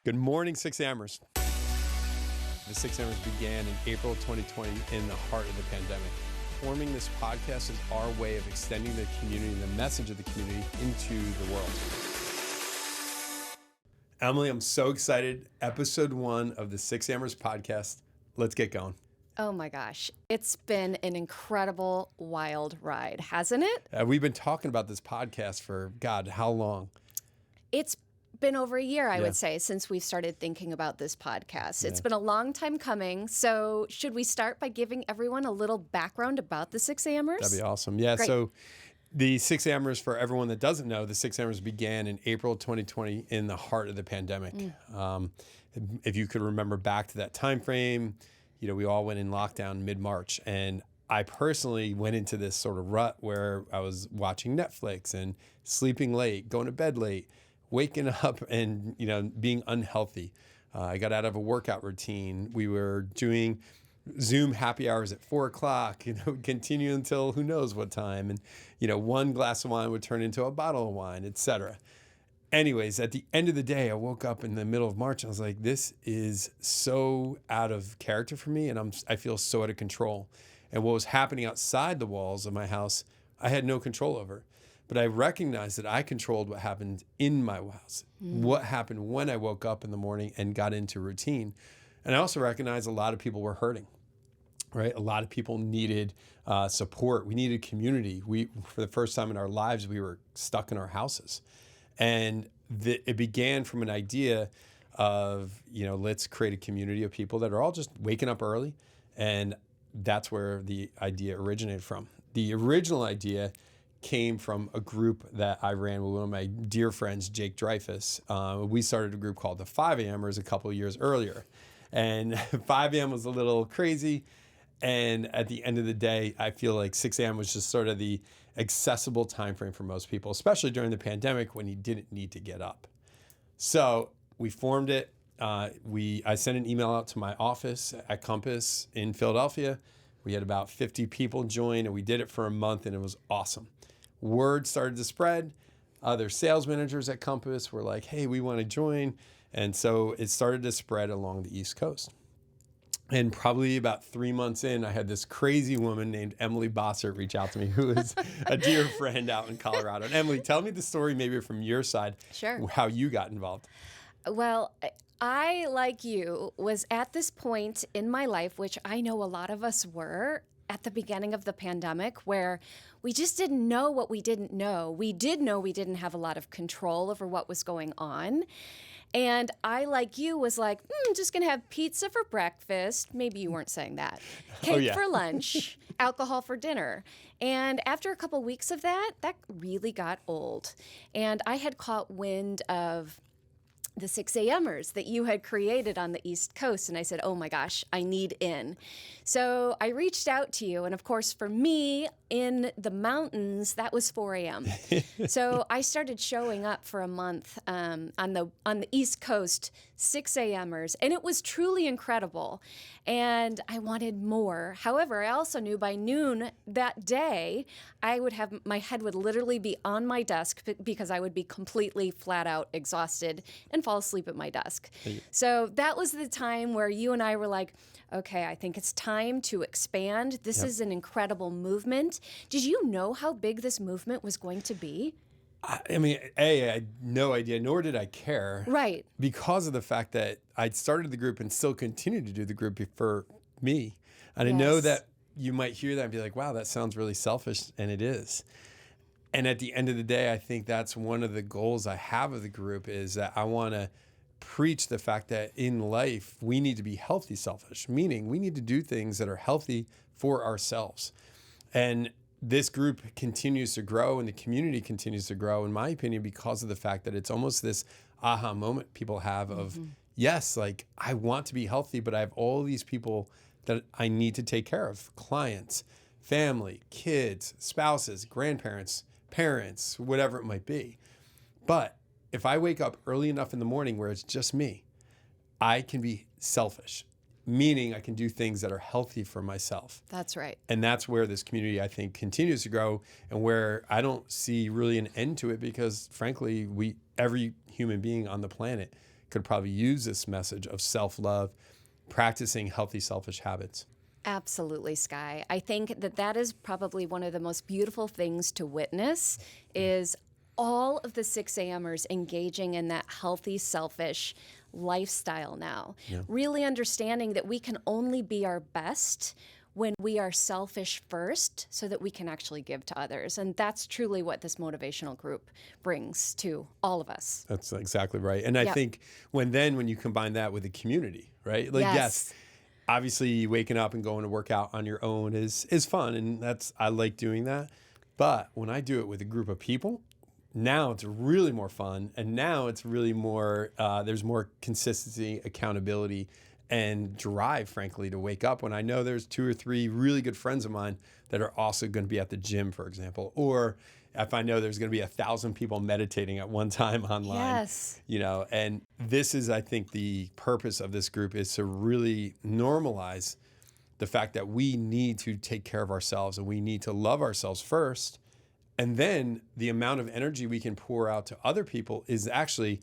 Good morning, 6AMERS. The 6AMERS began in April 2020 in the heart of the pandemic. Forming this podcast is our way of extending the community and the message of the community into the world. Emily, I'm so excited. Episode 1 of the 6AMERS podcast. Let's get going. Oh my gosh. It's been an incredible, wild ride, hasn't it? We've been talking about this podcast for, God, how long? It's been over a year, I would say, since we've started thinking about this podcast. It's been a long time coming. So should we start by giving everyone a little background about the 6AMERS? That'd be awesome. Yeah, Great. So the 6AMERS, for everyone that doesn't know, the 6AMERS began in April 2020 in the heart of the pandemic. If you could remember back to that time frame, you know, we all went in lockdown mid-March, and I personally went into this sort of rut where I was watching Netflix and sleeping late, going to bed late, waking up and, you know, being unhealthy. I got out of a workout routine. We were doing Zoom happy hours at 4 o'clock, you know, continue until who knows what time. And, you know, one glass of wine would turn into a bottle of wine, etc. Anyways, at the end of the day, I woke up in the middle of March and I was like, this is so out of character for me. And I feel so out of control. And what was happening outside the walls of my house, I had no control over. But I recognized that I controlled what happened in my house, what happened when I woke up in the morning and got into routine. And I also recognized a lot of people were hurting, right? A lot of people needed support. We needed community. For the first time in our lives, we were stuck in our houses. And it began from an idea of, you know, let's create a community of people that are all just waking up early. And that's where the idea originated from. The original idea came from a group that I ran with one of my dear friends, Jake Dreyfus. We started a group called the 5AMERS a couple of years earlier. And 5AM was a little crazy. And at the end of the day, I feel like 6AM was just sort of the accessible time frame for most people, especially during the pandemic when you didn't need to get up. So we formed it. I sent an email out to my office at Compass in Philadelphia. We had about 50 people join, and we did it for a month, and it was awesome. Word started to spread. Other sales managers at Compass were like, hey, we want to join. And so it started to spread along the East Coast. And probably about 3 months in, I had this crazy woman named Emily Bossert reach out to me, who is a dear friend out in Colorado. And Emily, tell me the story maybe from your side, Sure. how you got involved. Well, I, like you, was at this point in my life, which I know a lot of us were, at the beginning of the pandemic, where we just didn't know what we didn't know. We did know we didn't have a lot of control over what was going on. And I, like you, was like, just going to have pizza for breakfast. Maybe you weren't saying that. Cake for lunch, alcohol for dinner. And after a couple weeks of that really got old. And I had caught wind of the 6AMERS that you had created on the East Coast. And I said, oh my gosh, I need in. So I reached out to you. And of course, for me in the mountains, that was 4 a.m. So I started showing up for a month on the East Coast, 6AMERS. And it was truly incredible. And I wanted more. However, I also knew by noon that day, my head would literally be on my desk because I would be completely flat out exhausted and fall asleep at my desk. So that was the time where you and I were like, okay, I think it's time to expand. This is an incredible movement. Did you know how big this movement was going to be? I mean, I had no idea, nor did I care. Right. Because of the fact that I'd started the group and still continued to do the group for me. And I know that you might hear that and be like, wow, that sounds really selfish. And it is. And at the end of the day, I think that's one of the goals I have of the group, is that I want to preach the fact that in life, we need to be healthy selfish, meaning we need to do things that are healthy for ourselves. And this group continues to grow and the community continues to grow, in my opinion, because of the fact that it's almost this aha moment people have of, yes, like I want to be healthy, but I have all these people that I need to take care of, clients, family, kids, spouses, grandparents, parents, whatever it might be. But if I wake up early enough in the morning where it's just me, I can be selfish. meaning I can do things that are healthy for myself. That's right. And that's where this community, I think, continues to grow, and where I don't see really an end to it, because frankly, every human being on the planet could probably use this message of self-love, practicing healthy, selfish habits. Absolutely, Sky. I think that that is probably one of the most beautiful things to witness is all of the 6AMers engaging in that healthy, selfish lifestyle now. Yeah. Really understanding that we can only be our best when we are selfish first so that we can actually give to others. And that's truly what this motivational group brings to all of us. That's exactly right. And I Yep. think when you combine that with the community, right? Like, yes, obviously waking up and going to work out on your own is fun. And I like doing that. But when I do it with a group of people, now it's really more fun. And now it's really more, there's more consistency, accountability, and drive, frankly, to wake up when I know there's 2 or 3 really good friends of mine that are also going to be at the gym, for example, or if I know there's going to be 1,000 people meditating at one time online. Yes. And this is, I think, the purpose of this group is to really normalize the fact that we need to take care of ourselves and we need to love ourselves first. And then the amount of energy we can pour out to other people is actually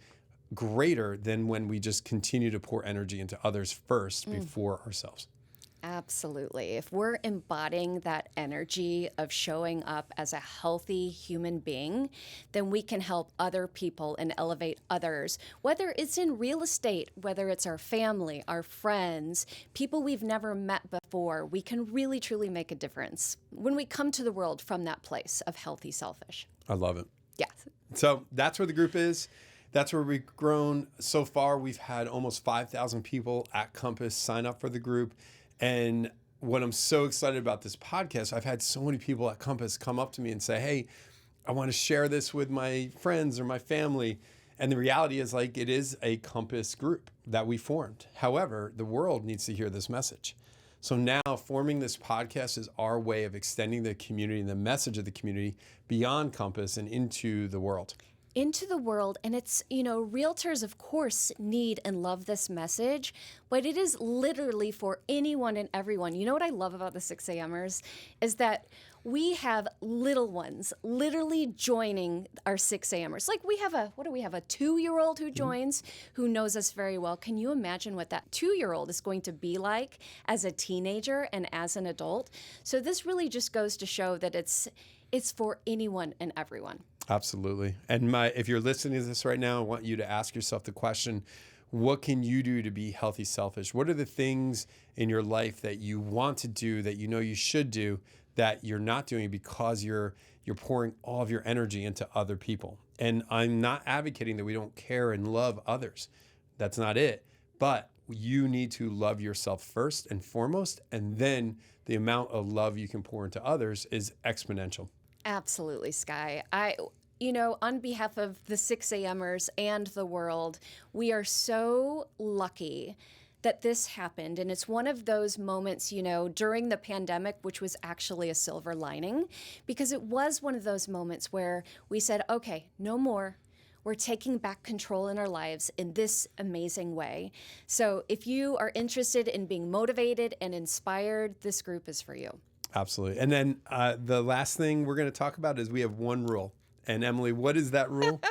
greater than when we just continue to pour energy into others first before ourselves. Absolutely. If we're embodying that energy of showing up as a healthy human being, then we can help other people and elevate others, whether it's in real estate, whether it's our family, our friends, people we've never met before. We can really, truly make a difference when we come to the world from that place of healthy, selfish. I love it. Yes. So that's where the group is. That's where we've grown. So far, we've had almost 5,000 people at Compass sign up for the group. And what I'm so excited about this podcast, I've had so many people at Compass come up to me and say, hey, I want to share this with my friends or my family. And the reality is, like, it is a Compass group that we formed. However, the world needs to hear this message. So now forming this podcast is our way of extending the community and the message of the community beyond Compass and into the world. Into the world. And it's, realtors, of course, need and love this message, but it is literally for anyone and everyone. You know what I love about the 6AMers is that we have little ones literally joining our 6AMers. Like we have a 2-year-old who joins, who knows us very well. Can you imagine what that 2-year-old is going to be like as a teenager and as an adult? So this really just goes to show that it's for anyone and everyone. Absolutely. And if you're listening to this right now, I want you to ask yourself the question, what can you do to be healthy, selfish? What are the things in your life that you want to do, that you know you should do, that you're not doing because you're pouring all of your energy into other people? And I'm not advocating that we don't care and love others. That's not it. But you need to love yourself first and foremost, and then the amount of love you can pour into others is exponential. Absolutely, Sky. On behalf of the 6AMers and the world, we are so lucky that this happened. And it's one of those moments, during the pandemic, which was actually a silver lining, because it was one of those moments where we said, okay, no more. We're taking back control in our lives in this amazing way. So if you are interested in being motivated and inspired, this group is for you. Absolutely. And then the last thing we're going to talk about is we have one rule. And Emily, what is that rule?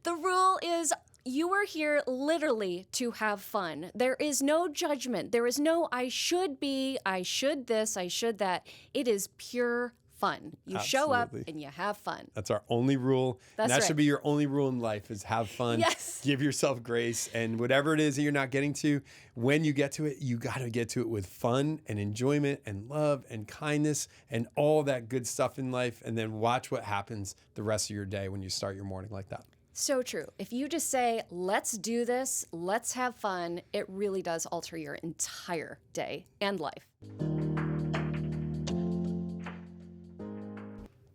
The rule is you are here literally to have fun. There is no judgment. There is no I should be, I should this, I should that. It is pure fun. You show up and you have fun. That's our only rule. That's that right. should be your only rule in life is have fun. Yes. Give yourself grace. And whatever it is that you're not getting to, when you get to it, you got to get to it with fun and enjoyment and love and kindness and all that good stuff in life. And then watch what happens the rest of your day when you start your morning like that. So true. If you just say, let's do this, let's have fun, it really does alter your entire day and life.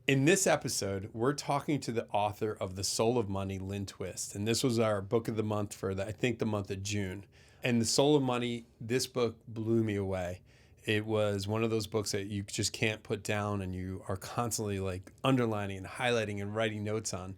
In this episode, we're talking to the author of The Soul of Money, Lynn Twist. And this was our book of the month for the month of June. And The Soul of Money, this book blew me away. It was one of those books that you just can't put down and you are constantly like underlining and highlighting and writing notes on.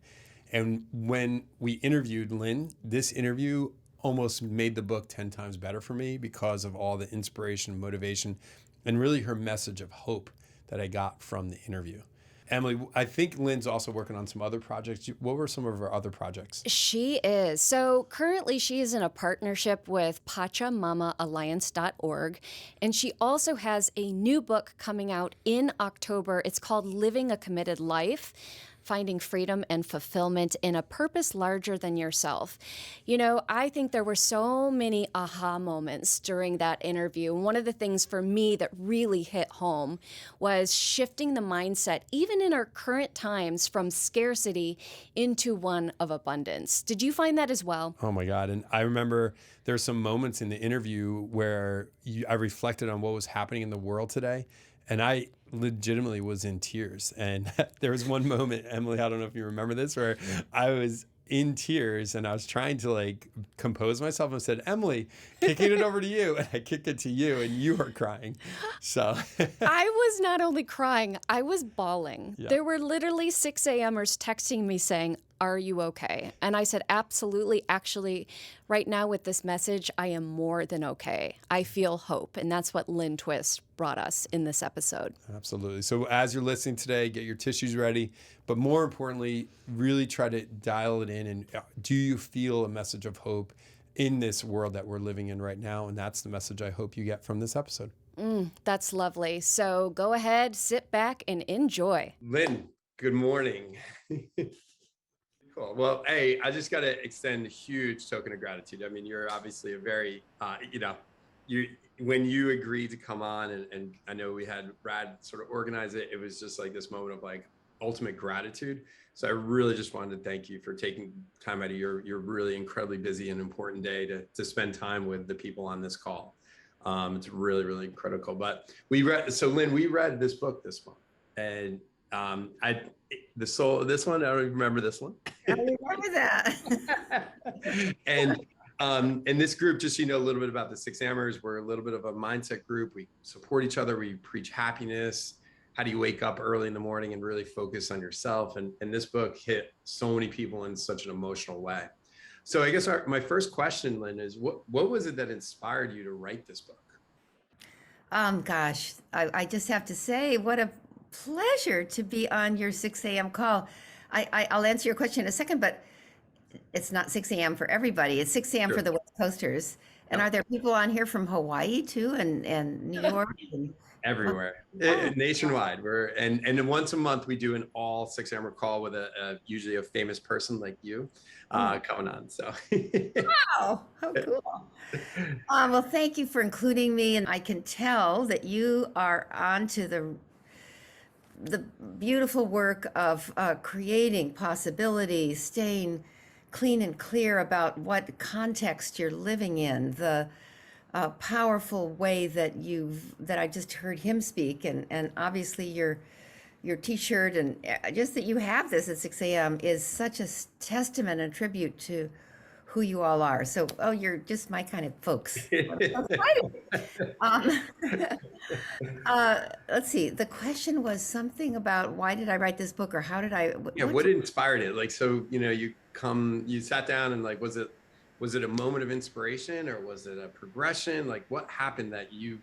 And when we interviewed Lynn, this interview almost made the book 10 times better for me because of all the inspiration, motivation, and really her message of hope that I got from the interview. Emily, I think Lynn's also working on some other projects. What were some of her other projects? She is. So currently, she is in a partnership with PachamamaAlliance.org. And she also has a new book coming out in October. It's called Living a Committed Life: Finding Freedom and Fulfillment in a Purpose Larger Than Yourself. You know, I think there were so many aha moments during that interview. And one of the things for me that really hit home was shifting the mindset, even in our current times, from scarcity into one of abundance. Did you find that as well? Oh my God. And I remember there's some moments in the interview where I reflected on what was happening in the world today. And I legitimately was in tears. And there was one moment, Emily, I don't know if you remember this, where I was in tears and I was trying to like compose myself and said, Emily, kicking it over to you. And I kicked it to you and you were crying. So I was not only crying, I was bawling. Yeah. There were literally 6AMers texting me saying, "Are you okay?" And I said, absolutely. Actually, right now with this message, I am more than okay. I feel hope. And that's what Lynn Twist brought us in this episode. Absolutely. So as you're listening today, get your tissues ready. But more importantly, really try to dial it in. And do you feel a message of hope in this world that we're living in right now? And that's the message I hope you get from this episode. That's lovely. So go ahead, sit back, and enjoy. Lynn, good morning. Cool. Well, hey, I just got to extend a huge token of gratitude. I mean, you're obviously a very, when you agreed to come on, and I know we had Brad sort of organize it, it was just like this moment of like ultimate gratitude. So I really just wanted to thank you for taking time out of your really incredibly busy and important day to spend time with the people on this call. It's really, really critical. But Lynn, we read this book this month, and this one, I don't even remember this one. I remember that. And this group, just so you know a little bit about the 6AMERS, we're a little bit of a mindset group. We support each other. We preach happiness. How do you wake up early in the morning and really focus on yourself? And this book hit so many people in such an emotional way. So I guess my first question, Lynn, is what was it that inspired you to write this book? Gosh, I just have to say, what a pleasure to be on your 6 a.m. call. I'll answer your question in a second, but it's not 6 a.m. for everybody. It's 6 a.m. Sure. for the West Coasters. And are there people on here from Hawaii too, and New York? Everywhere, nationwide. And then once a month we do an all 6AMER call with usually a famous person like you coming on. So Wow, how cool. Well, thank you for including me. And I can tell that you are onto the beautiful work of creating possibilities, staying clean and clear about what context you're living in, the powerful way that I just heard him speak, and obviously your t-shirt and just that you have this at 6 a.m. is such a testament and tribute to who you all are. So, you're just my kind of folks. Let's see. The question was something about why did I write this book, or how did I? What inspired it? Like, so you sat down and like, was it a moment of inspiration, or was it a progression? Like, what happened that you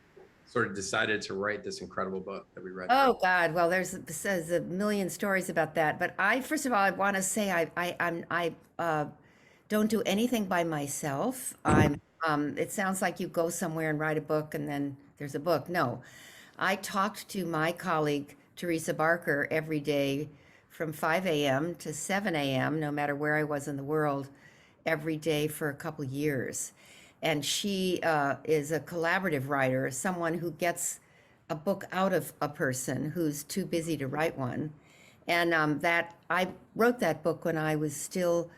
sort of decided to write this incredible book that we read? Oh God, well, there's a million stories about that. But first of all, I want to say I don't do anything by myself. It sounds like you go somewhere and write a book and then there's a book. No, I talked to my colleague Teresa Barker every day from 5 a.m. to 7 a.m., no matter where I was in the world, every day for a couple years. And she is a collaborative writer, someone who gets a book out of a person who's too busy to write one. And that I wrote that book when I was still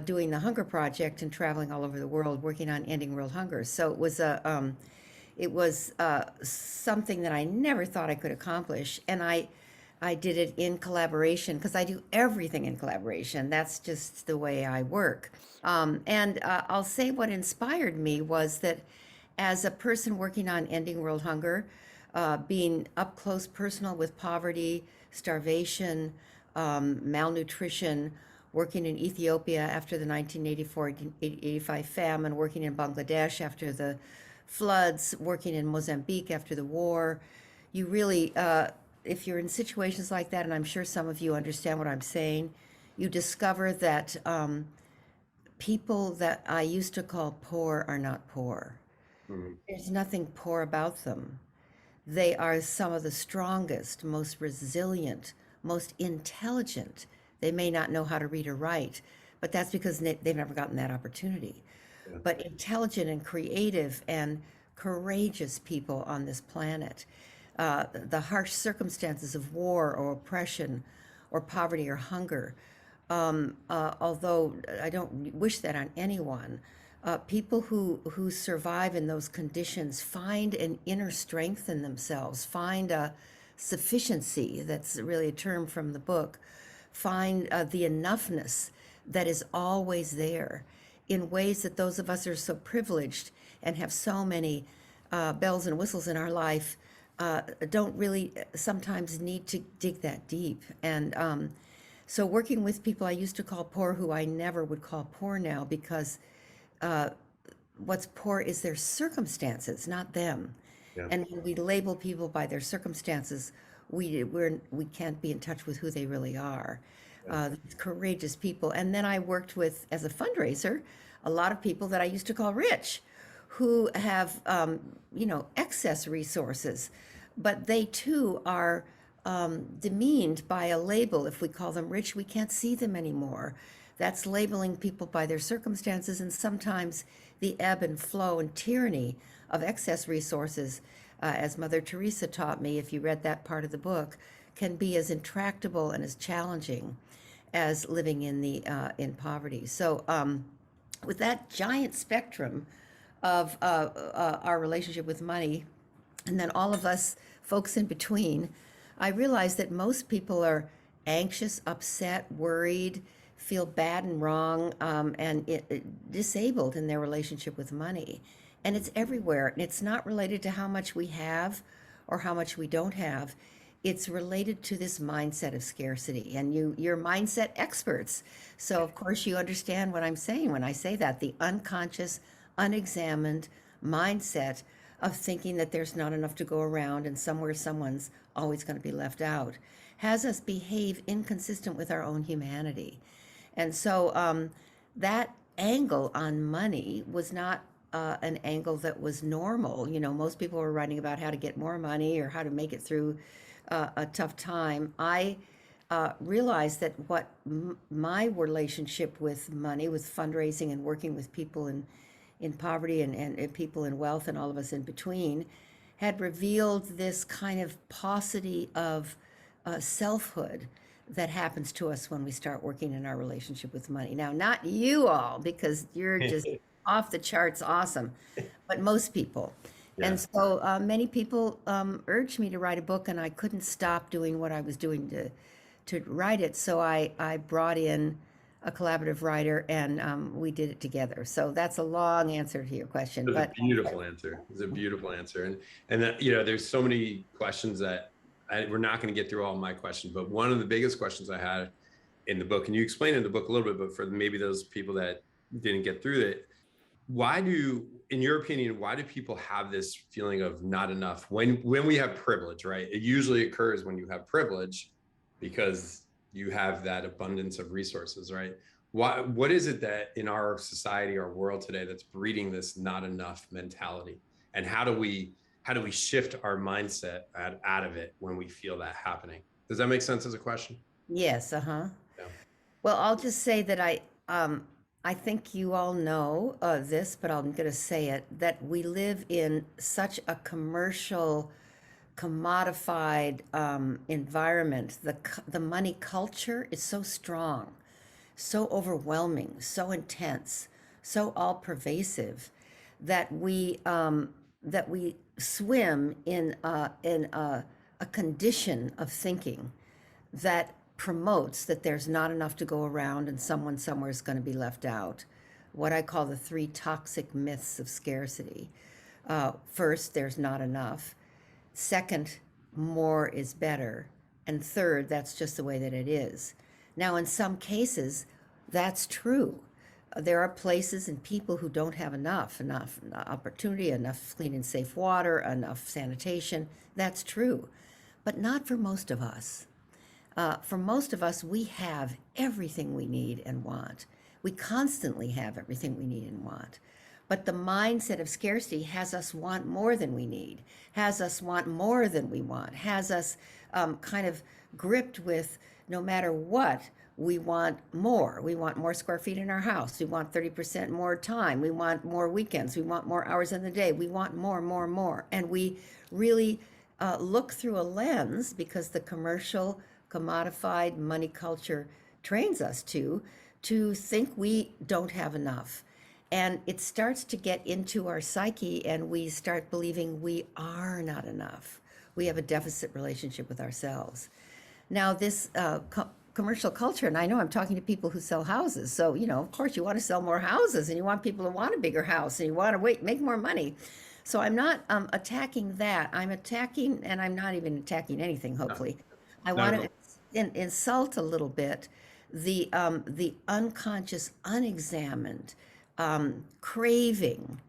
doing the Hunger Project and traveling all over the world, working on ending world hunger. So it was something that I never thought I could accomplish. And I did it in collaboration, because I do everything in collaboration. That's just the way I work. And I'll say what inspired me was that as a person working on ending world hunger, being up close personal with poverty, starvation, malnutrition, working in Ethiopia after the 1984-85 famine, working in Bangladesh after the floods, working in Mozambique after the war, you really if you're in situations like that, and I'm sure some of you understand what I'm saying, you discover that people that I used to call poor are not poor. Mhm. There's nothing poor about them. They are some of the strongest, most resilient, most intelligent. They may not know how to read or write, but that's because they've never gotten that opportunity. Yeah. But intelligent and creative and courageous people on this planet. The harsh circumstances of war or oppression or poverty or hunger, although I don't wish that on anyone, people who survive in those conditions find an inner strength in themselves, find a sufficiency, that's really a term from the book, find the enoughness that is always there in ways that those of us who are so privileged and have so many bells and whistles in our life don't really sometimes need to dig that deep. And so working with people I used to call poor, who I never would call poor now, because what's poor is their circumstances, not them. Yeah. And when we label people by their circumstances, we can't be in touch with who they really are. These courageous people. And then I worked with, as a fundraiser, a lot of people that I used to call rich, who have excess resources, but they too are demeaned by a label. If we call them rich, we can't see them anymore. That's labeling people by their circumstances, and sometimes the ebb and flow and tyranny of excess resources, as Mother Teresa taught me, if you read that part of the book, can be as intractable and as challenging as living in poverty. So with that giant spectrum of our relationship with money, and then all of us folks in between, I realized that most people are anxious, upset, worried, feel bad and wrong, and disabled in their relationship with money. And it's everywhere. And it's not related to how much we have or how much we don't have. It's related to this mindset of scarcity. And you're mindset experts. So, of course, you understand what I'm saying when I say that. The unconscious, unexamined mindset of thinking that there's not enough to go around and somewhere someone's always going to be left out has us behave inconsistent with our own humanity. And so that angle on money was not an angle that was normal. You know, most people were writing about how to get more money or how to make it through a tough time. I realized that what my relationship with money, with fundraising and working with people in poverty and people in wealth and all of us in between, had revealed this kind of paucity of selfhood that happens to us when we start working in our relationship with money. Now, not you all, because you're just off the charts awesome, but most people. Yeah. And so many people urged me to write a book, and I couldn't stop doing what I was doing to write it. So I brought in a collaborative writer, and we did it together. So that's a long answer to your question. It's a beautiful answer. It's a beautiful answer. And that, you know, there's so many questions that we're not going to get through all my questions, but one of the biggest questions I had in the book, and you explained in the book a little bit, but for maybe those people that didn't get through it, in your opinion, why do people have this feeling of not enough when we have privilege, right? It usually occurs when you have privilege because you have that abundance of resources, right? What is it that in our society, our world today, that's breeding this not enough mentality? And how do we shift our mindset out of it when we feel that happening? Does that make sense as a question? Yes, uh-huh. Yeah. Well, I'll just say that I think you all know this, but I'm going to say it, that we live in such a commercial, commodified environment. The money culture is so strong, so overwhelming, so intense, so all pervasive that we swim in a condition of thinking that promotes that there's not enough to go around and someone somewhere is going to be left out. What I call the three toxic myths of scarcity. First, there's not enough. Second, more is better. And third, that's just the way that it is. Now, in some cases, that's true. There are places and people who don't have enough opportunity, enough clean and safe water, enough sanitation. That's true. but not for most of us. For most of us, we have everything we need and want. We constantly have everything we need and want. But the mindset of scarcity has us want more than we need, has us want more than we want, has us kind of gripped with no matter what, we want more. We want more square feet in our house. We want 30% more time. We want more weekends. We want more hours in the day. We want more, more, more. And we really look through a lens because the commercial, commodified money culture trains us to think we don't have enough. And it starts to get into our psyche, and we start believing we are not enough. We have a deficit relationship with ourselves. Now, this commercial culture, and I know I'm talking to people who sell houses, so of course you want to sell more houses, and you want people to want a bigger house, and you want to make more money. So I'm not attacking that. I'm attacking, and I'm not even attacking anything. Hopefully, I want to insult a little bit the unconscious, unexamined craving,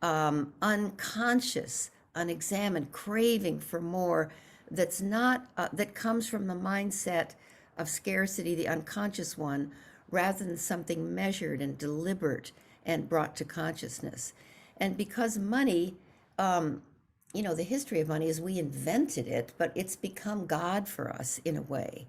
unconscious, unexamined craving for more that's not that comes from the mindset of scarcity, the unconscious one, rather than something measured and deliberate and brought to consciousness. And because money, the history of money is we invented it, but it's become God for us in a way.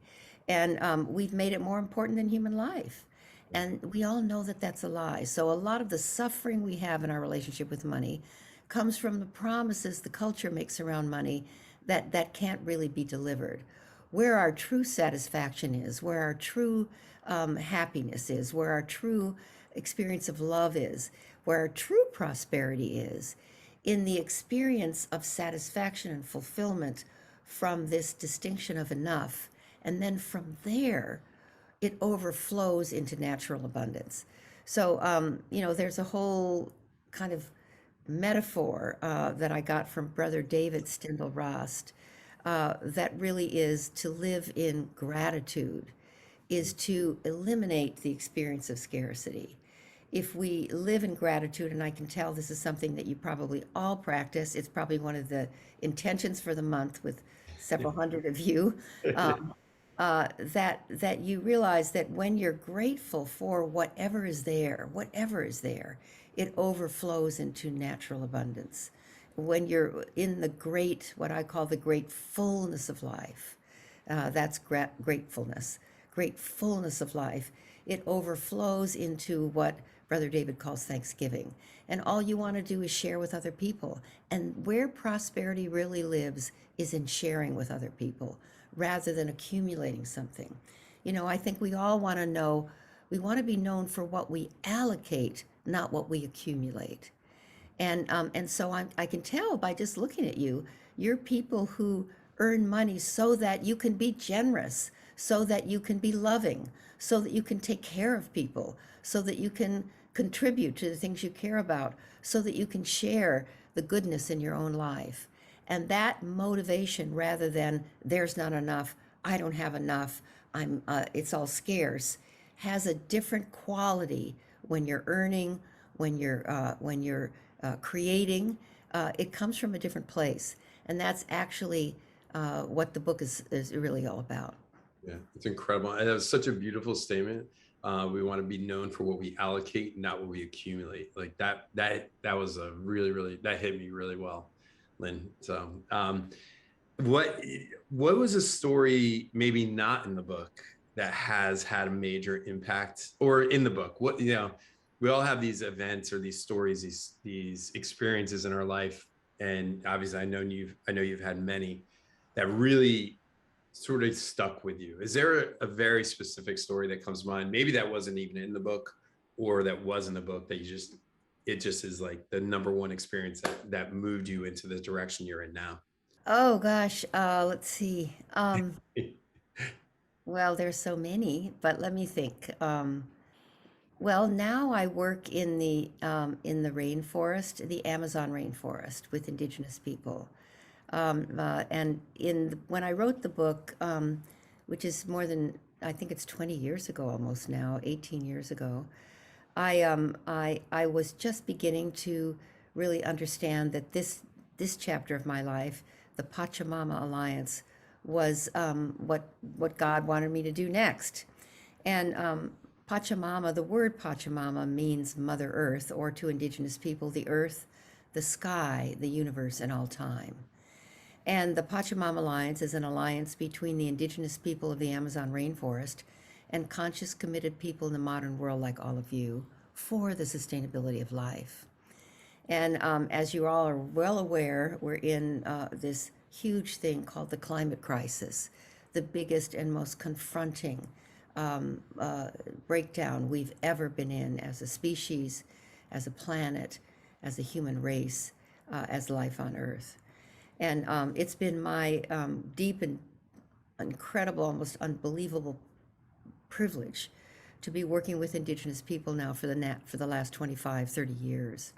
And we've made it more important than human life. And we all know that that's a lie. So a lot of the suffering we have in our relationship with money comes from the promises the culture makes around money that can't really be delivered. Where our true satisfaction is, where our true happiness is, where our true experience of love is, where our true prosperity is, in the experience of satisfaction and fulfillment from this distinction of enough. And then from there, it overflows into natural abundance. So, there's a whole kind of metaphor that I got from Brother David Stindl-Rast that really is to live in gratitude, is to eliminate the experience of scarcity. If we live in gratitude, and I can tell this is something that you probably all practice, it's probably one of the intentions for the month with several hundred of you, that you realize that when you're grateful for whatever is there, it overflows into natural abundance. When you're in the great, what I call the great fullness of life, that's gratefulness, great fullness of life, it overflows into what Brother David calls Thanksgiving. And all you want to do is share with other people. And where prosperity really lives is in sharing with other people rather than accumulating something. I think we all want to know, we want to be known for what we allocate, not what we accumulate. And so I can tell by just looking at you, you're people who earn money so that you can be generous, so that you can be loving, so that you can take care of people, so that you can contribute to the things you care about, so that you can share the goodness in your own life. And that motivation, rather than there's not enough, I don't have enough, it's all scarce, has a different quality when you're earning, when you're creating. It comes from a different place, and that's actually what the book is really all about. Yeah, it's incredible. And that was such a beautiful statement. We want to be known for what we allocate, not what we accumulate. Like that was a really, that hit me really well, Lynn. So, what was a story maybe not in the book that has had a major impact, or in the book? We all have these events or these stories, these experiences in our life, and obviously I know you've had many that really sort of stuck with you. Is there a very specific story that comes to mind? Maybe that wasn't even in the book, or that was in the book that it just is like the number one experience that moved you into the direction you're in now. Oh gosh, let's see. Well, there's so many, but let me think. Well, now I work in the rainforest, the Amazon rainforest, with indigenous people. And when I wrote the book, which is more than, I think it's 20 years ago almost now, 18 years ago, I was just beginning to really understand that this chapter of my life, the Pachamama Alliance, was what God wanted me to do next. And Pachamama, the word Pachamama means Mother Earth, or to indigenous people, the earth, the sky, the universe, and all time. And the Pachamama Alliance is an alliance between the indigenous people of the Amazon rainforest and conscious, committed people in the modern world like all of you for the sustainability of life. And as you all are well aware, we're in this huge thing called the climate crisis, the biggest and most confronting breakdown we've ever been in as a species, as a planet, as a human race, as life on Earth. And it's been my deep and incredible, almost unbelievable privilege to be working with Indigenous people now for the last 25, 30 years.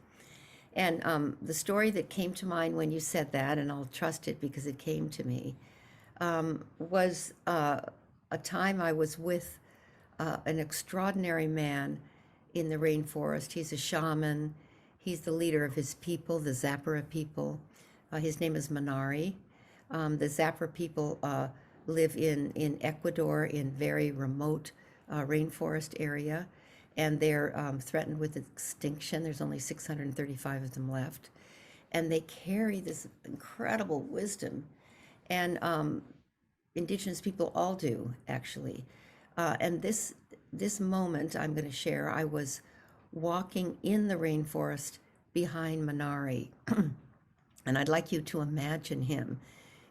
And the story that came to mind when you said that, and I'll trust it because it came to me, was a time I was with an extraordinary man in the rainforest. He's a shaman. He's the leader of his people, the Zapara people. His name is Minari. The Zapara people live in Ecuador in very remote rainforest area, and they're threatened with extinction. There's only 635 of them left. And they carry this incredible wisdom, and indigenous people all do, actually. And this moment I'm going to share, I was walking in the rainforest behind Minari, and I'd like you to imagine him.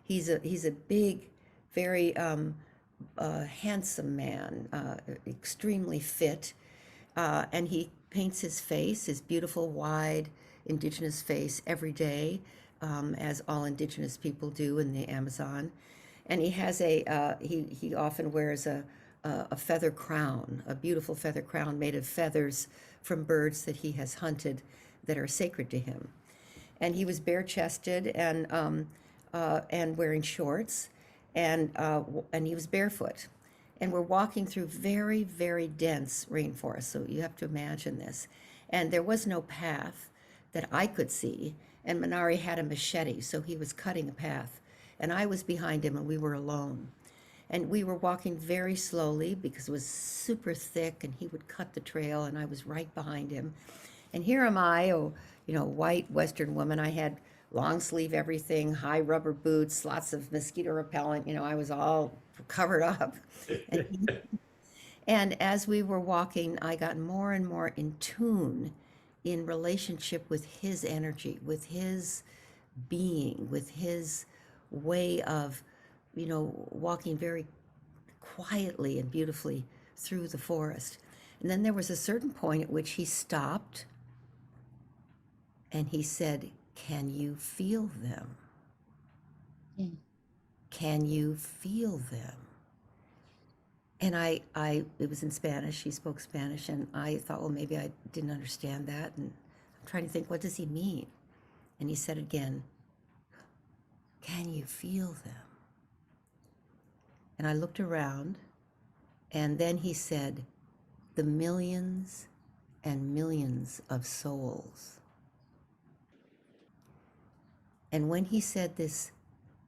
He's a big, very handsome man, extremely fit, and he paints his face, his beautiful, wide, indigenous face every day, as all indigenous people do in the Amazon. And he has he often wears a feather crown, a beautiful feather crown made of feathers from birds that he has hunted that are sacred to him. And he was bare-chested and wearing shorts, and he was barefoot. And we're walking through very, very dense rainforest, so you have to imagine this. And there was no path that I could see, and Minari had a machete, so he was cutting a path. And I was behind him, and we were alone. And we were walking very slowly because it was super thick, and he would cut the trail, and I was right behind him. And here am I, white Western woman. I had long sleeve everything, high rubber boots, lots of mosquito repellent. I was all covered up. And as we were walking, I got more and more in tune in relationship with his energy, with his being, with his way of, walking very quietly and beautifully through the forest. And then there was a certain point at which he stopped and he said, "Can you feel them? Can you feel them?" And it was in Spanish. He spoke Spanish, and I thought, well, maybe I didn't understand that. And I'm trying to think, what does he mean? And he said again, "Can you feel them?" And I looked around, and then he said, "The millions and millions of souls." And when he said this,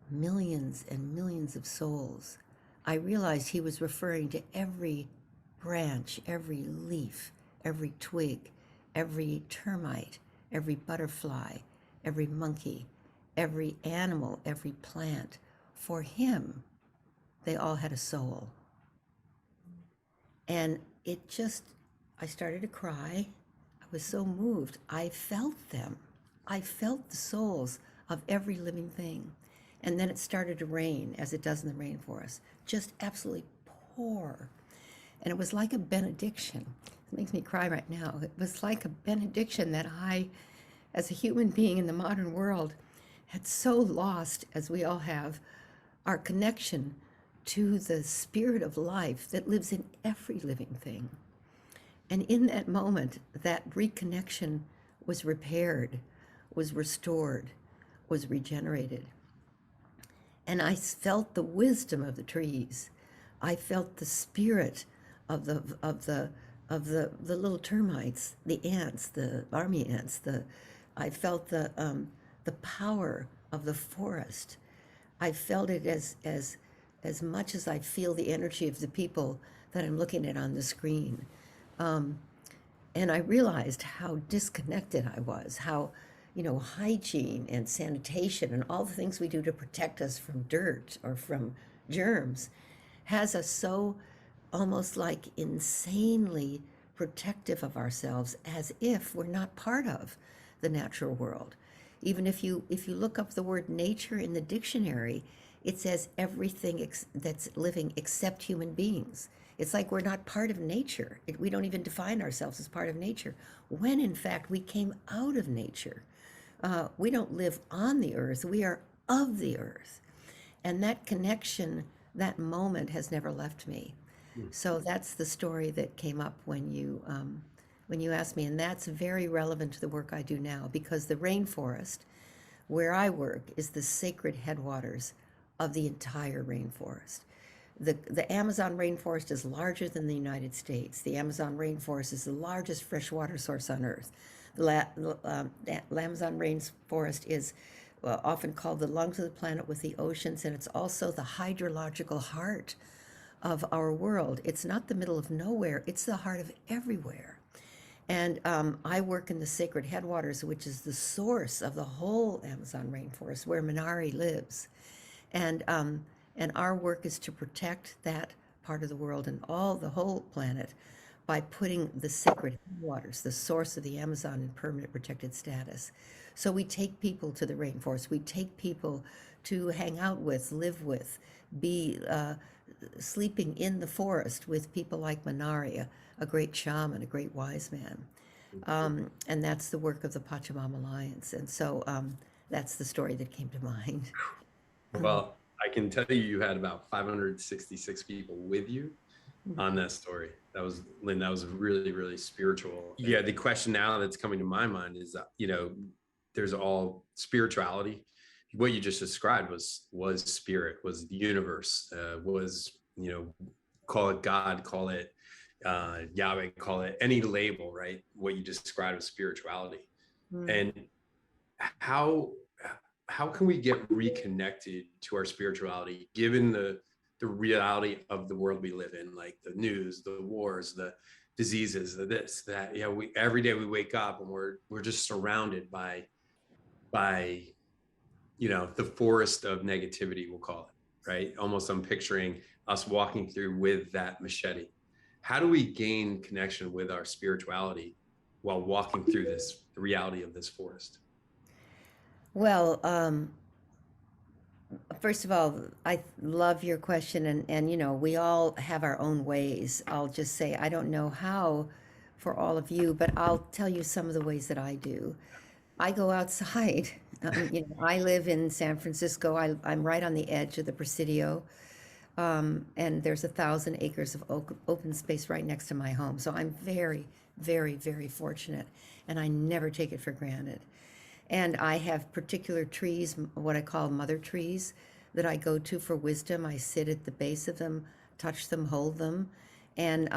millions and millions of souls, I realized he was referring to every branch, every leaf, every twig, every termite, every butterfly, every monkey, every animal, every plant. For him, they all had a soul. And I started to cry. I was so moved. I felt them. I felt the souls of every living thing. And then it started to rain, as it does in the rainforest, just absolutely pour. And it was like a benediction. It makes me cry right now. It was like a benediction that I, as a human being in the modern world, had so lost, as we all have, our connection to the spirit of life that lives in every living thing. And in that moment, that reconnection was repaired, was restored, was regenerated. And I felt the wisdom of the trees. I felt the spirit of the little termites, the ants, the army ants. I felt the power of the forest. I felt it as much as I feel the energy of the people that I'm looking at on the screen. And I realized how disconnected I was, how, hygiene and sanitation and all the things we do to protect us from dirt or from germs has us so almost like insanely protective of ourselves, as if we're not part of the natural world. Even if you look up the word nature in the dictionary, it says everything that's living except human beings. It's like we're not part of nature. We don't even define ourselves as part of nature, when in fact we came out of nature. We don't live on the earth, we are of the earth. And that connection, that moment has never left me. So that's the story that came up when you asked me, and that's very relevant to the work I do now, because the rainforest, where I work, is the sacred headwaters of the entire rainforest. The Amazon rainforest is larger than the United States. The Amazon rainforest is the largest freshwater source on Earth. The Amazon rainforest is often called the lungs of the planet with the oceans, and it's also the hydrological heart of our world. It's not the middle of nowhere, it's the heart of everywhere. And I work in the sacred headwaters, which is the source of the whole Amazon rainforest, where Minari lives. And our work is to protect that part of the world and the whole planet by putting the sacred waters, the source of the Amazon, in permanent protected status. So we take people to the rainforest. We take people to hang out with, live with, be sleeping in the forest with people like Minari, a great shaman, a great wise man. And that's the work of the Pachamama Alliance. And so that's the story that came to mind. Well, I can tell you had about 566 people with you on that story. That was, Lynn, that was really, really spiritual. Yeah, the question now that's coming to my mind is, there's all spirituality. What you just described was spirit, was the universe, was, call it God, call it Yahweh, call it any label, right? What you just described as spirituality. And how can we get reconnected to our spirituality, given the reality of the world we live in, like the news, the wars, the diseases, the this, that, we every day we wake up and we're just surrounded by the forest of negativity, we'll call it, right? Almost I'm picturing us walking through with that machete. How do we gain connection with our spirituality while walking through the reality of this forest? Well, first of all, I love your question, and we all have our own ways. I'll just say I don't know how for all of you, but I'll tell you some of the ways that I do. I go outside. I live in San Francisco. I'm right on the edge of the Presidio, and there's 1,000 acres of open space right next to my home. So I'm very, very, very fortunate, and I never take it for granted. And I have particular trees, what I call mother trees, that I go to for wisdom. I sit at the base of them, touch them, hold them, and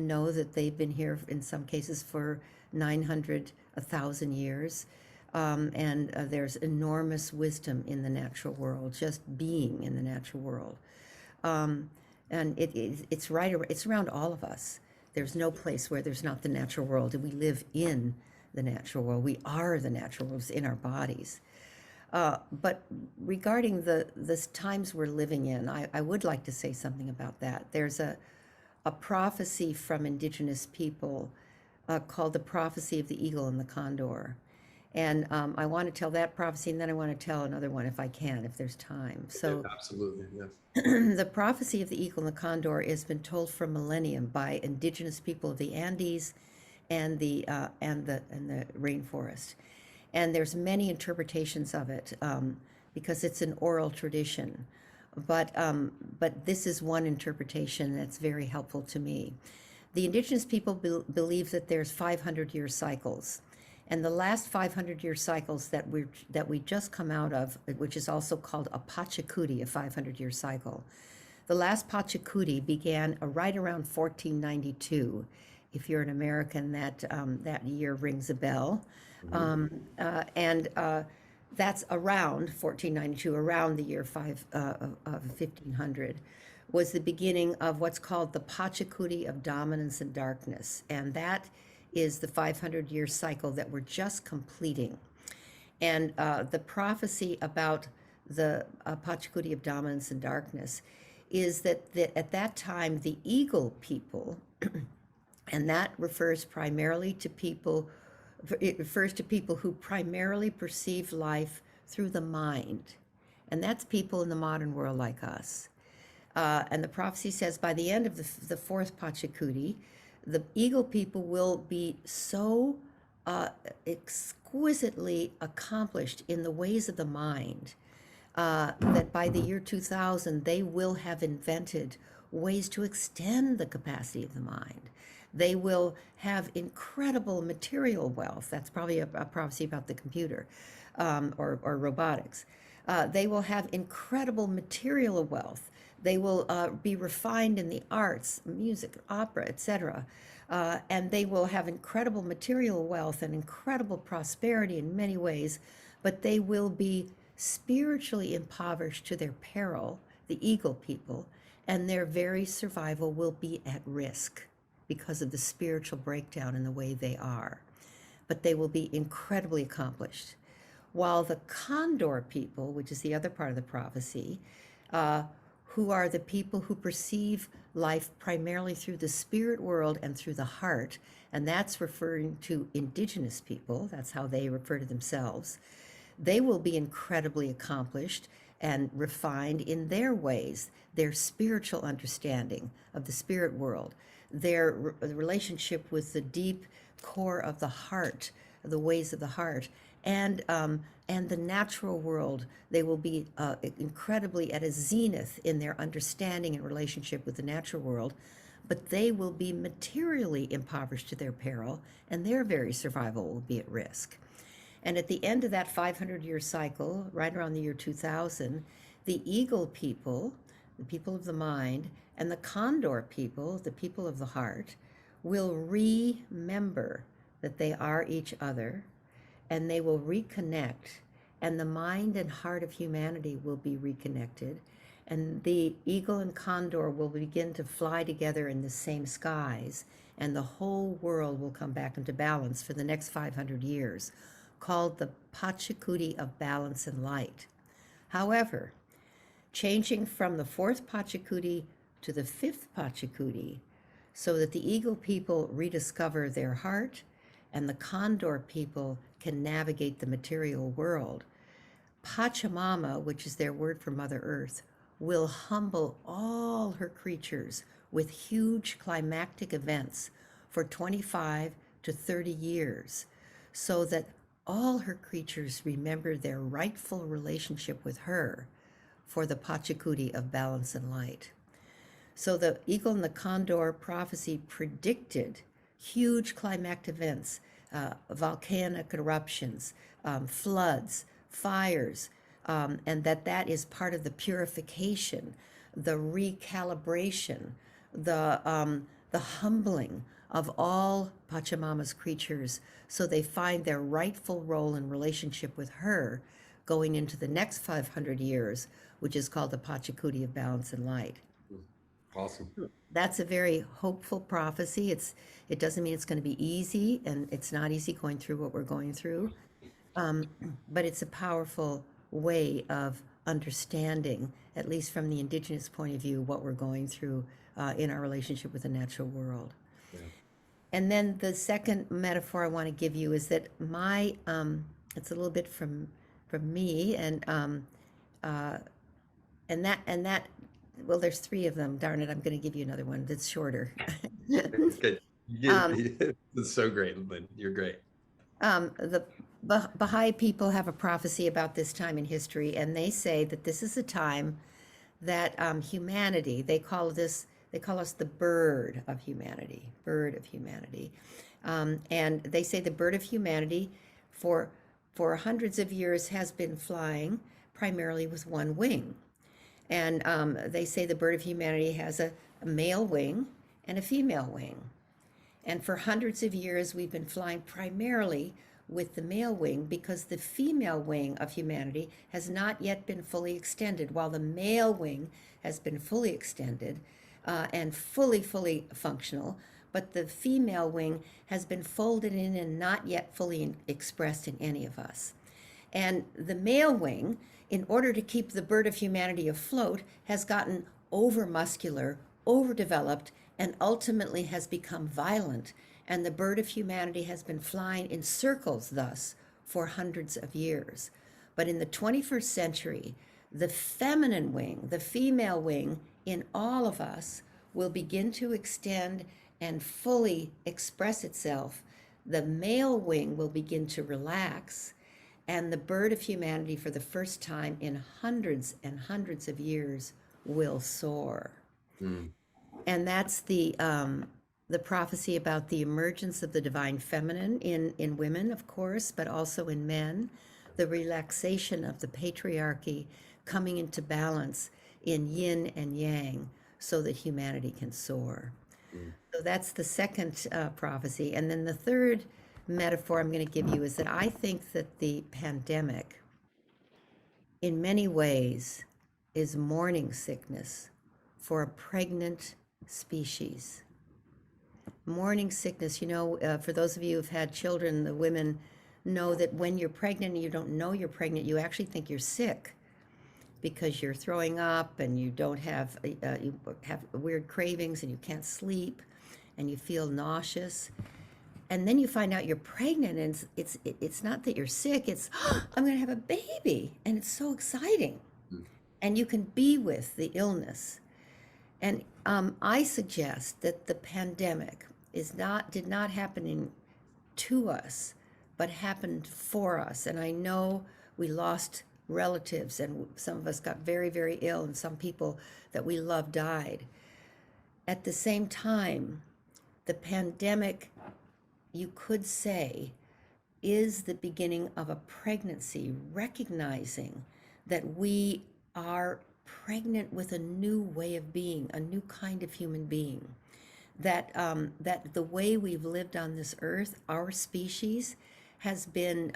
know that they've been here in some cases for 900, 1,000 years. And there's enormous wisdom in the natural world, just being in the natural world. And it's around all of us. There's no place where there's not the natural world, and we live in the natural world. We are the natural world in our bodies. But regarding the times we're living in, I would like to say something about that. There's a prophecy from indigenous people called the prophecy of the eagle and the condor. And I want to tell that prophecy, and then I want to tell another one if I can, if there's time. So yeah, absolutely, yes. The prophecy of the eagle and the condor has been told for millennium by indigenous people of the Andes and the rainforest. And there's many interpretations of it because it's an oral tradition. But this is one interpretation that's very helpful to me. The indigenous people believe that there's 500-year cycles. And the last 500-year cycles that we just come out of, which is also called a Pachacuti, a 500-year cycle. The last Pachacuti began right around 1492. If you're an American, that year rings a bell. that's around 1492, around the year 1500, was the beginning of what's called the Pachacudi of dominance and darkness. And that is the 500-year cycle that we're just completing. And the prophecy about the Pachacudi of dominance and darkness is that at that time, the eagle people, and that refers primarily to people, it refers to people who primarily perceive life through the mind. And that's people in the modern world like us. And the prophecy says by the end of the fourth Pachacudi, the eagle people will be so exquisitely accomplished in the ways of the mind that by the year 2000, they will have invented ways to extend the capacity of the mind. They will have incredible material wealth. That's probably a prophecy about the computer or robotics. They will have incredible material wealth. They will be refined in the arts, music, opera, etc. And they will have incredible material wealth and incredible prosperity in many ways, but they will be spiritually impoverished to their peril, the eagle people, and their very survival will be at risk because of the spiritual breakdown in the way they are. But they will be incredibly accomplished. While the condor people, which is the other part of the prophecy, who are the people who perceive life primarily through the spirit world and through the heart, and that's referring to indigenous people, that's how they refer to themselves, they will be incredibly accomplished and refined in their ways, their spiritual understanding of the spirit world, their relationship with the deep core of the heart, the ways of the heart, and the natural world. They will be incredibly at a zenith in their understanding and relationship with the natural world, but they will be materially impoverished to their peril, and their very survival will be at risk. And at the end of that 500-year cycle, right around the year 2000, the eagle people, the people of the mind, and the condor people, the people of the heart, will remember that they are each other, and they will reconnect, and the mind and heart of humanity will be reconnected, and the eagle and condor will begin to fly together in the same skies, and the whole world will come back into balance for the next 500 years, called the Pachacudi of balance and light. However, changing from the fourth Pachacudi to the fifth Pachacudi, so that the eagle people rediscover their heart and the condor people can navigate the material world, Pachamama, which is their word for Mother Earth, will humble all her creatures with huge climactic events for 25 to 30 years, so that all her creatures remember their rightful relationship with her for the Pachacudi of balance and light. So the eagle and the condor prophecy predicted huge climactic events, volcanic eruptions, floods, fires, and that is part of the purification, the recalibration, the humbling of all Pachamama's creatures, so they find their rightful role in relationship with her going into the next 500 years, which is called the Pachacudi of balance and light. Awesome. That's a very hopeful prophecy. It doesn't mean it's going to be easy, and it's not easy going through what we're going through, but it's a powerful way of understanding, at least from the indigenous point of view, what we're going through in our relationship with the natural world. Yeah. And then the second metaphor I want to give you is that it's a little bit from me, and that well, there's three of them. Darn it, I'm going to give you another one that's shorter. It's good. It's so great, Lynn. You're great. The Baha'i people have a prophecy about this time in history, and they say that this is a time that humanity, they call us the bird of humanity, and they say the bird of humanity for hundreds of years has been flying primarily with one wing. And they say the bird of humanity has a male wing and a female wing. And for hundreds of years, we've been flying primarily with the male wing because the female wing of humanity has not yet been fully extended, while the male wing has been fully extended and fully functional. But the female wing has been folded in and not yet fully expressed in any of us. And the male wing, in order to keep the bird of humanity afloat, has gotten over muscular, overdeveloped, and ultimately has become violent. And the bird of humanity has been flying in circles thus for hundreds of years. But in the 21st century, the feminine wing, the female wing in all of us, will begin to extend and fully express itself. The male wing will begin to relax, and the bird of humanity, for the first time in hundreds and hundreds of years, will soar. And that's the prophecy about the emergence of the divine feminine in women, of course, but also in men, the relaxation of the patriarchy coming into balance in yin and yang so that humanity can soar. So that's the second prophecy. And then the third metaphor I'm going to give you is that I think that the pandemic, in many ways, is morning sickness for a pregnant species. Morning sickness, for those of you who've had children, the women know that when you're pregnant and you don't know you're pregnant, you actually think you're sick because you're throwing up and you don't have, you have weird cravings and you can't sleep and you feel nauseous. And then you find out you're pregnant, and it's not that you're sick, it's, I'm going to have a baby, and it's so exciting. And you can be with the illness. And I suggest that the pandemic did not happen to us, but happened for us. And I know we lost relatives, and some of us got very, very ill, and some people that we love died. At the same time, the pandemic, you could say, is the beginning of a pregnancy, recognizing that we are pregnant with a new way of being, a new kind of human being. That the way we've lived on this earth, our species, has been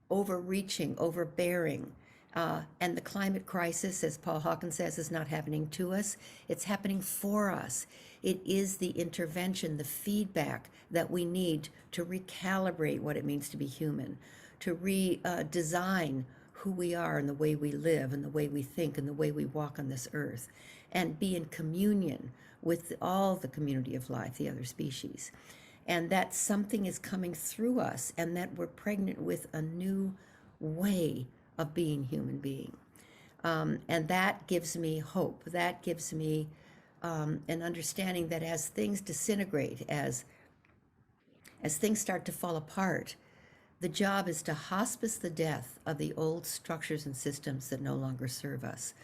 overreaching, overbearing. And the climate crisis, as Paul Hawkins says, is not happening to us. It's happening for us. It is the intervention, the feedback that we need to recalibrate what it means to be human, to redesign who we are and the way we live and the way we think and the way we walk on this earth, and be in communion with all the community of life, the other species. And that something is coming through us, and that we're pregnant with a new way of being human being. And that gives me hope. That gives me an understanding that as things disintegrate, as things start to fall apart, the job is to hospice the death of the old structures and systems that no longer serve us.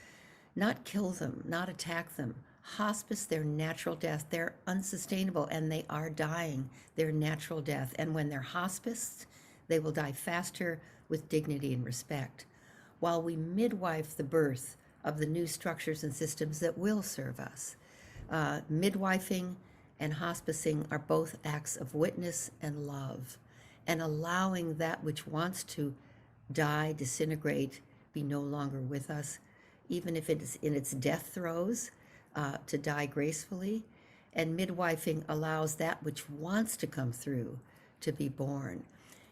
Not kill them, not attack them. Hospice their natural death. They're unsustainable, and they are dying their natural death. And when they're hospiced, they will die faster with dignity and respect, while we midwife the birth of the new structures and systems that will serve us. Midwifing and hospicing are both acts of witness and love, and allowing that which wants to die, disintegrate, be no longer with us, even if it is in its death throes, to die gracefully. And midwifing allows that which wants to come through to be born.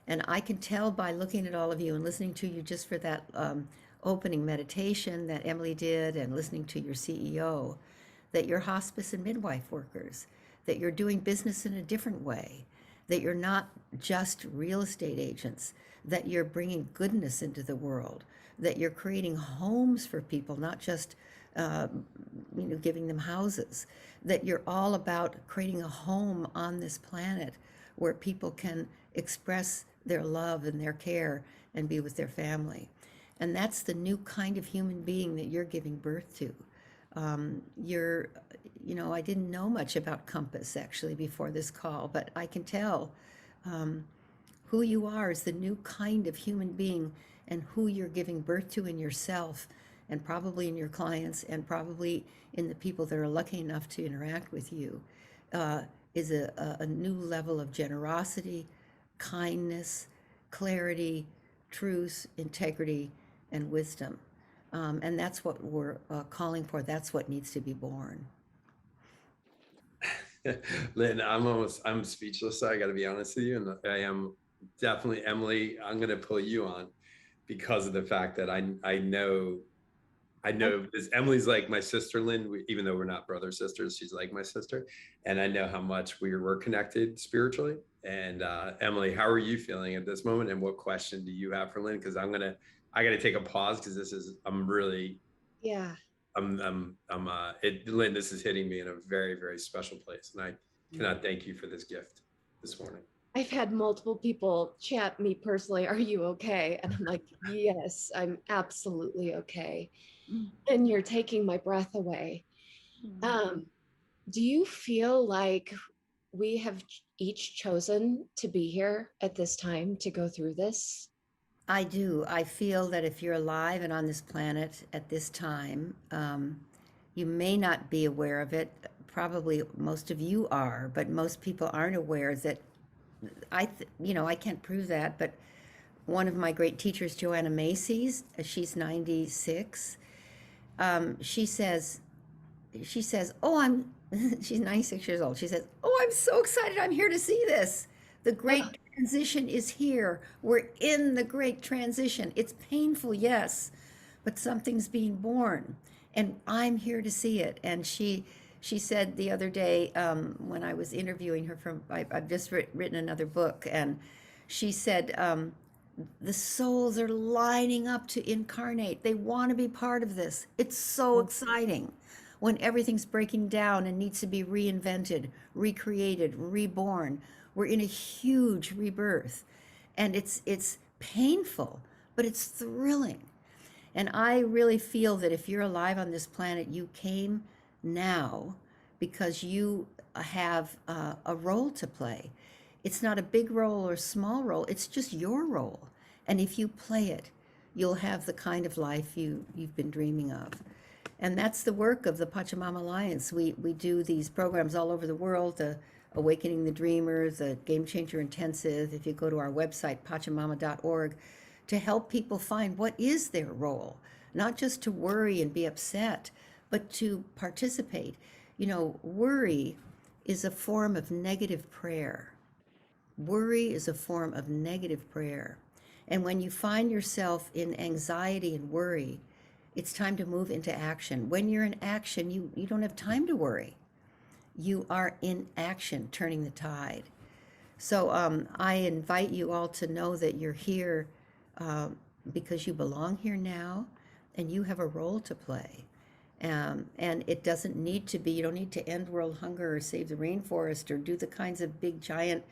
And I can tell by looking at all of you and listening to you just for that opening meditation that Emily did, and listening to your CEO, that you're hospice and midwife workers, that you're doing business in a different way, that you're not just real estate agents, that you're bringing goodness into the world, that you're creating homes for people, not just giving them houses, that you're all about creating a home on this planet where people can express their love and their care and be with their family. And that's the new kind of human being that you're giving birth to. I didn't know much about Compass actually before this call, but I can tell who you are is the new kind of human being, and who you're giving birth to in yourself, and probably in your clients, and probably in the people that are lucky enough to interact with you, is a new level of generosity, kindness, clarity, truth, integrity, and wisdom. And that's what we're calling for. That's what needs to be born. Lynn, I'm speechless. I got to be honest with you. And I am definitely, Emily, I'm going to pull you on because of the fact that I know this. Emily's like my sister, Lynn, even though we're not brother sisters, she's like my sister. And I know how much we're connected spiritually. And Emily, how are you feeling at this moment? And what question do you have for Lynn? Because I got to take a pause because I'm really, Yeah. Lynn, this is hitting me in a very, very special place. And I cannot thank you for this gift this morning. I've had multiple people chat me personally, are you okay? And I'm like, yes, I'm absolutely okay. And you're taking my breath away. Do you feel like we have each chosen to be here at this time to go through this? I do. I feel that if you're alive and on this planet at this time, you may not be aware of it. Probably most of you are, but most people aren't aware that I can't prove that, but one of my great teachers, Joanna Macy's, she's 96. She says, "Oh, I'm." She's 96 years old. She says, "Oh, I'm so excited! I'm here to see this. The great transition is here. We're in the great transition. It's painful, yes, but something's being born, and I'm here to see it." And she said the other day when I was interviewing her I've just written another book, and she said the souls are lining up to incarnate. They want to be part of this. It's so exciting when everything's breaking down and needs to be reinvented, recreated, reborn. We're in a huge rebirth, and it's painful, but it's thrilling. And I really feel that if you're alive on this planet, you came now because you have a role to play. It's not a big role or small role, it's just your role. And if you play it, you'll have the kind of life you've been dreaming of. And that's the work of the Pachamama Alliance. We do these programs all over the world, the Awakening the Dreamers, the Game Changer Intensive. If you go to our website, pachamama.org, to help people find what is their role, not just to worry and be upset, but to participate. Worry is a form of negative prayer. Worry is a form of negative prayer. And when you find yourself in anxiety and worry, it's time to move into action. When you're in action, you don't have time to worry. You are in action, turning the tide. So I invite you all to know that you're here because you belong here now, and you have a role to play. And it doesn't need to be, you don't need to end world hunger or save the rainforest or do the kinds of big, giant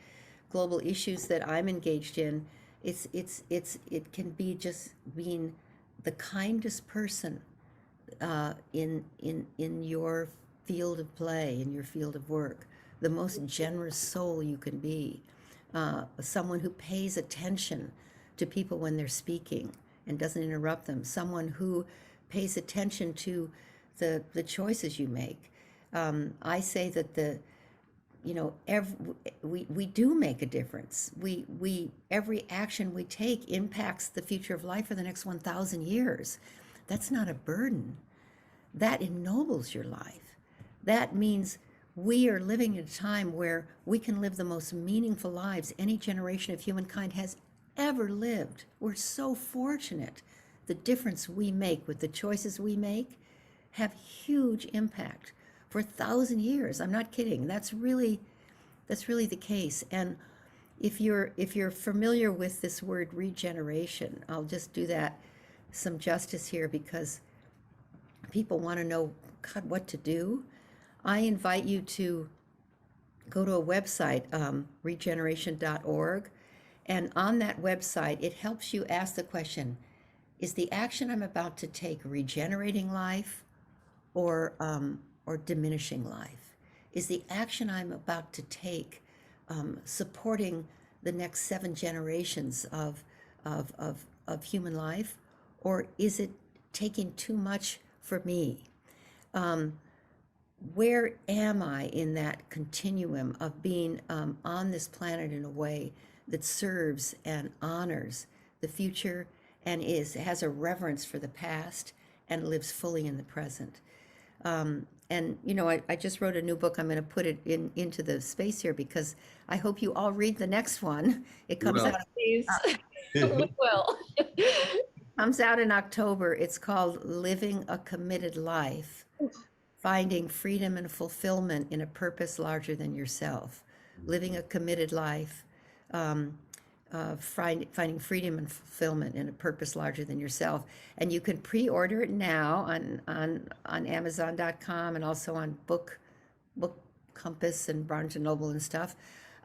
global issues that I'm engaged in. It can be just being the kindest person in your field of play, in your field of work, the most generous soul you can be, someone who pays attention to people when they're speaking and doesn't interrupt them, someone who pays attention to the choices you make. I say that we do make a difference. Every action we take impacts the future of life for the next 1,000 years. That's not a burden. That ennobles your life. That means we are living in a time where we can live the most meaningful lives any generation of humankind has ever lived. We're so fortunate. The difference we make with the choices we make have huge impact for 1,000 years. I'm not kidding. That's really the case. And if you're familiar with this word regeneration, I'll just do that some justice here because people want to know, God, what to do. I invite you to go to a website, regeneration.org, and on that website, it helps you ask the question, is the action I'm about to take regenerating life or diminishing life? Is the action I'm about to take supporting the next 7 generations of human life, or is it taking too much for me? Where am I in that continuum of being on this planet in a way that serves and honors the future and has a reverence for the past and lives fully in the present. And I just wrote a new book. I'm going to put it into the space here because I hope you all read the next one. It comes Well. out Please. We will. comes out in October. It's called Living a Committed Life, Finding Freedom and Fulfillment in a Purpose Larger Than Yourself. Living a Committed Life, finding freedom and fulfillment in a purpose larger than yourself. And you can pre-order it now on Amazon.com and also on Book Compass and Barnes and Noble and stuff.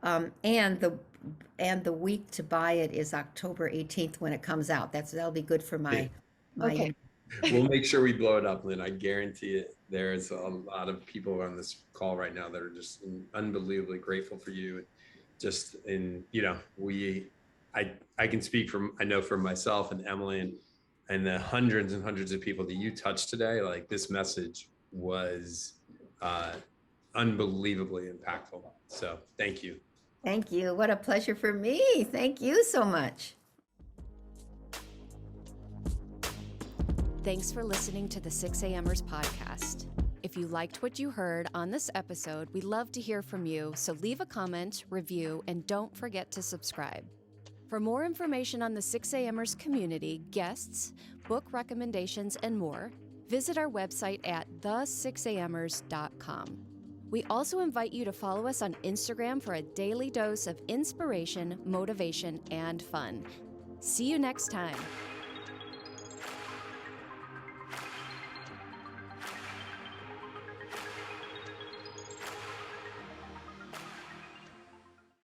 And the week to buy it is October 18th when it comes out. That'll be good for my Okay. We'll make sure we blow it up, Lynn. I guarantee it. There's a lot of people on this call right now that are just unbelievably grateful for you. Just I can speak I know from myself and Emily and the hundreds and hundreds of people that you touched today. Like, this message was unbelievably impactful. So thank you. Thank you. What a pleasure for me. Thank you so much. Thanks for listening to the 6AMers podcast. If you liked what you heard on this episode, we'd love to hear from you, so leave a comment, review, and don't forget to subscribe. For more information on the 6AMers community, guests, book recommendations, and more, visit our website at the6amers.com. We also invite you to follow us on Instagram for a daily dose of inspiration, motivation, and fun. See you next time.